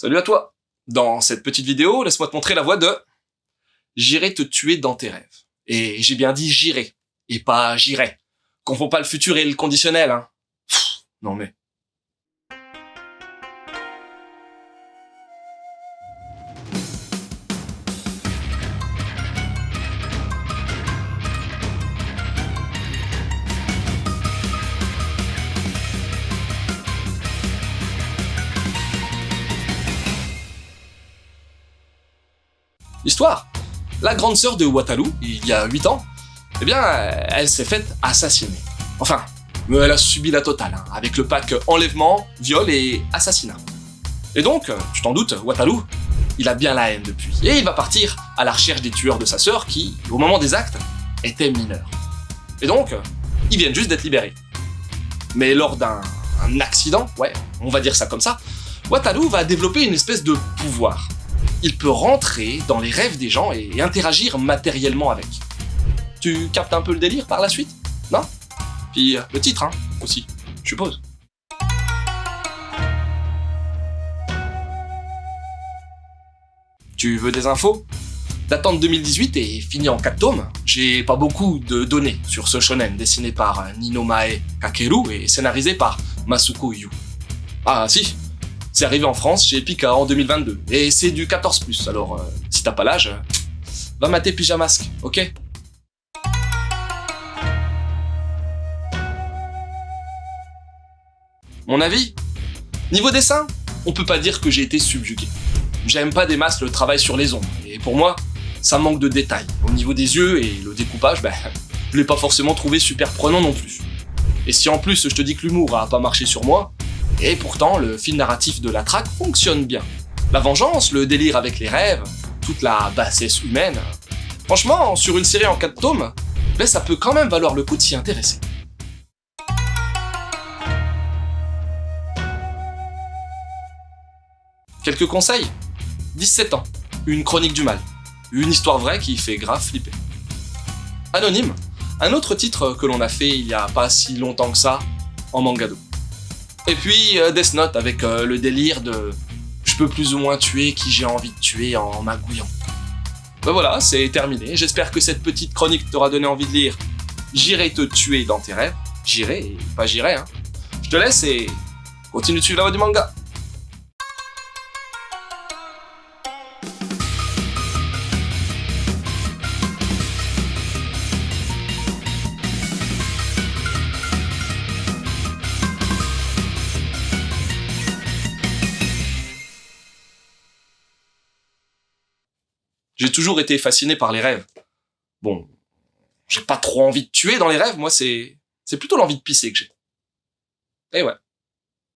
Salut à toi. Dans cette petite vidéo, laisse-moi te montrer la voix de « J'irai te tuer dans tes rêves ». Et j'ai bien dit « j'irai » et pas « j'irai ». Confonds pas le futur et le conditionnel, hein. Non mais... Histoire. La grande sœur de Wataru, il y a 8 ans, eh bien, elle s'est faite assassiner. Enfin, elle a subi la totale, hein, avec le pack enlèvement, viol et assassinat. Et donc, tu t'en doutes, Wataru, il a bien la haine depuis. Et il va partir à la recherche des tueurs de sa sœur qui, au moment des actes, étaient mineurs. Et donc, ils viennent juste d'être libérés. Mais lors d'un accident, ouais, on va dire ça comme ça, Wataru va développer une espèce de pouvoir. Il peut rentrer dans les rêves des gens et interagir matériellement avec. Tu captes un peu le délire par la suite? Non? Puis le titre, hein, aussi, je suppose. Tu veux des infos? Datant de 2018 et fini en 4 tomes, j'ai pas beaucoup de données sur ce shonen dessiné par Ninomae Kakeru et scénarisé par Masuko Yu. Ah si, c'est arrivé en France chez Pika en 2022, et c'est du 14+, alors si t'as pas l'âge, va mater Pyjamasque, ok? Mon avis? Niveau dessin, on peut pas dire que j'ai été subjugué. J'aime pas des masses le travail sur les ombres, et pour moi, ça manque de détails. Au niveau des yeux et le découpage, je l'ai pas forcément trouvé super prenant non plus. Et si en plus je te dis que l'humour a pas marché sur moi, et pourtant le fil narratif de la traque fonctionne bien. La vengeance, le délire avec les rêves, toute la bassesse humaine. Franchement, sur une série en 4 tomes, ça peut quand même valoir le coup de s'y intéresser. Quelques conseils? 17 ans, une chronique du mal, une histoire vraie qui fait grave flipper. Anonyme, un autre titre que l'on a fait il y a pas si longtemps que ça, en mangado. Et puis Death Note avec le délire de « je peux plus ou moins tuer qui j'ai envie de tuer en magouillant ». Ben voilà, c'est terminé, j'espère que cette petite chronique t'aura donné envie de lire « J'irai te tuer dans tes rêves », j'irai et pas j'irai, hein. Je te laisse et continue de suivre la voie du manga. J'ai toujours été fasciné par les rêves. Bon, j'ai pas trop envie de tuer dans les rêves, moi c'est plutôt l'envie de pisser que j'ai. Et ouais.